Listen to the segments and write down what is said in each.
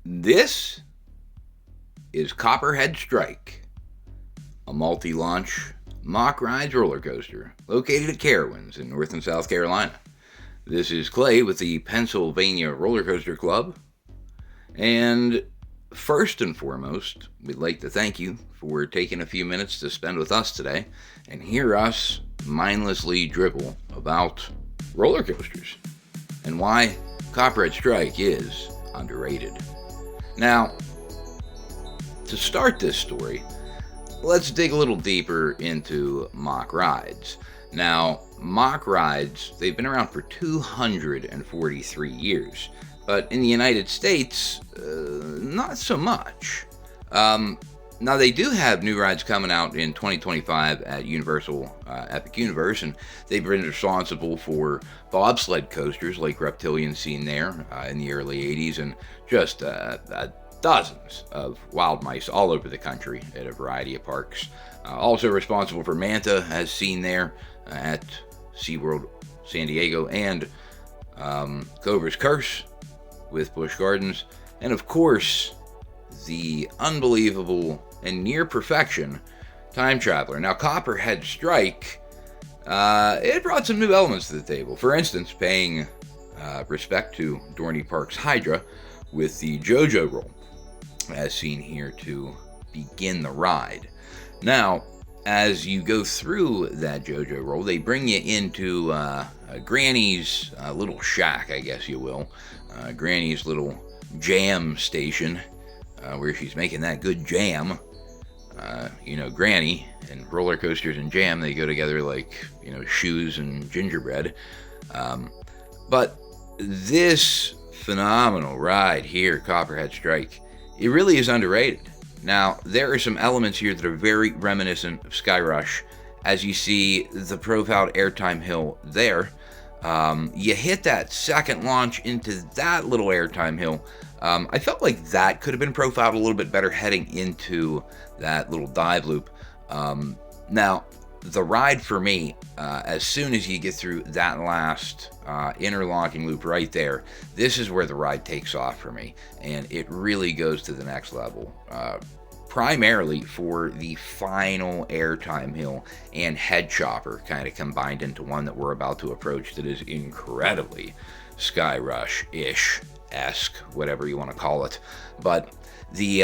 This is Copperhead Strike, a multi-launch mock rides roller coaster located at Carowinds in North and South Carolina. This is Clay with the Pennsylvania Roller Coaster Club, and first and foremost, we'd like to thank you for taking a few minutes to spend with us today and hear us mindlessly dribble about roller coasters and why Copperhead Strike is underrated. Now, to start this story, let's dig a little deeper into mock rides. Now, mock rides, they've been around for 243 years, but in the United States, not so much. Now, they do have new rides coming out in 2025 at Universal Epic Universe, and they've been responsible for bobsled coasters like Reptilian seen there in the early 80s, and just dozens of wild mice all over the country at a variety of parks. Also responsible for Manta, as seen there at SeaWorld San Diego, and Cobra's Curse with Busch Gardens, and of course, the unbelievable and near perfection Time Traveler. Now, Copperhead Strike, it brought some new elements to the table. For instance, paying respect to Dorney Park's Hydra with the JoJo roll, as seen here to begin the ride. Now, as you go through that JoJo roll, they bring you into Granny's little shack, I guess you will. Granny's little jam station, where she's making that good jam. Granny and roller coasters and jam, they go together like, shoes and gingerbread. But this phenomenal ride here, Copperhead Strike, it really is underrated. Now, there are some elements here that are very reminiscent of Sky Rush. As you see the profiled airtime hill there, you hit that second launch into that little airtime hill. I felt like that could have been profiled a little bit better heading into that little dive loop. Now, the ride for me, as soon as you get through that last interlocking loop right there, this is where the ride takes off for me, and it really goes to the next level. Primarily for the final airtime hill and head chopper kind of combined into one that we're about to approach that is incredibly Sky Rush-ish-esque, whatever you want to call it. But the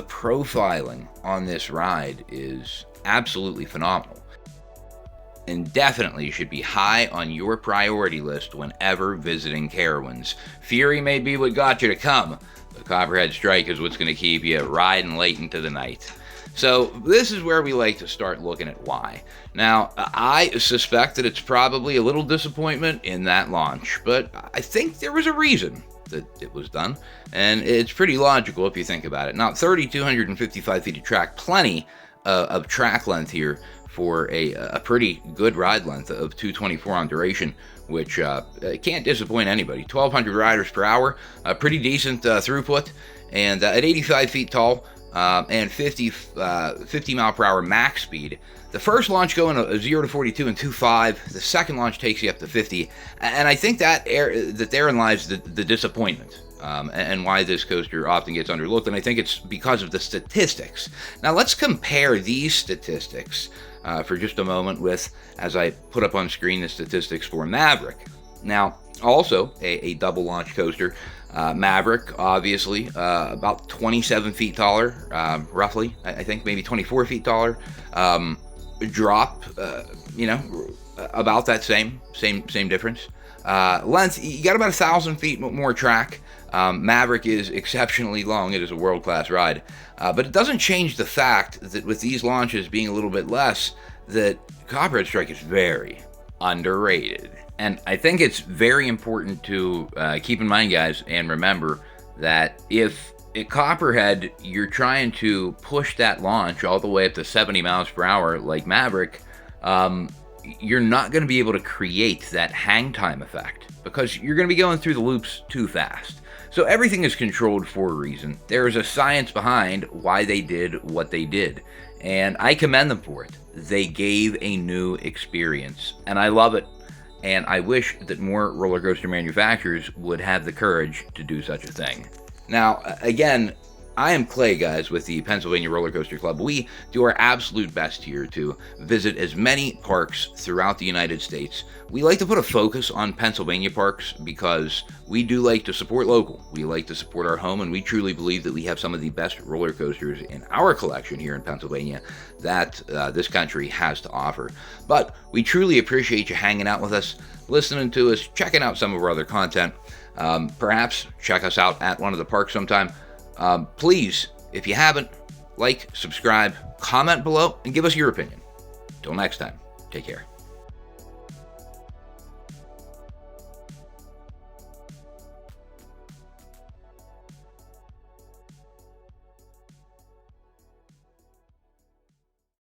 profiling on this ride is absolutely phenomenal, and definitely should be high on your priority list whenever visiting Carowinds. Fury may be what got you to come, but Copperhead Strike is what's going to keep you riding late into the night. So this is where we like to start looking at why. Now, I suspect that it's probably a little disappointment in that launch, but I think there was a reason that it was done, and it's pretty logical if you think about it. Now, 3,255 feet of track, plenty of track length here for a pretty good ride length of 224 on duration, which can't disappoint anybody. 1,200 riders per hour, a pretty decent throughput, and at 85 feet tall and 50 mile per hour max speed. The first launch going 0 to 42 in 2.5. The second launch takes you up to 50, and I think that therein lies the disappointment. And why this coaster often gets underlooked, and I think it's because of the statistics. Now, let's compare these statistics for just a moment with, as I put up on screen, the statistics for Maverick. Now, also a double launch coaster. Maverick, obviously, about 27 feet taller, roughly. I think maybe 24 feet taller. Drop, about that same difference. Length, you got about 1,000 feet more track. Maverick is exceptionally long. It is a world-class ride. But it doesn't change the fact that with these launches being a little bit less, that Copperhead Strike is very underrated. And I think it's very important to keep in mind, guys, and remember that if at Copperhead you're trying to push that launch all the way up to 70 miles per hour like Maverick, you're not going to be able to create that hang time effect because you're going to be going through the loops too fast. So everything is controlled for a reason. There is a science behind why they did what they did, and I commend them for it. They gave a new experience, and I love it. And I wish that more roller coaster manufacturers would have the courage to do such a thing. Now, again, I am Clay, guys, with the Pennsylvania Roller Coaster Club. We do our absolute best here to visit as many parks throughout the United States. We like to put a focus on Pennsylvania parks because we do like to support local. We like to support our home, and we truly believe that we have some of the best roller coasters in our collection here in Pennsylvania that this country has to offer. But we truly appreciate you hanging out with us, listening to us, checking out some of our other content. Perhaps check us out at one of the parks sometime. Please, if you haven't, like, subscribe, comment below, and give us your opinion. Till next time, take care.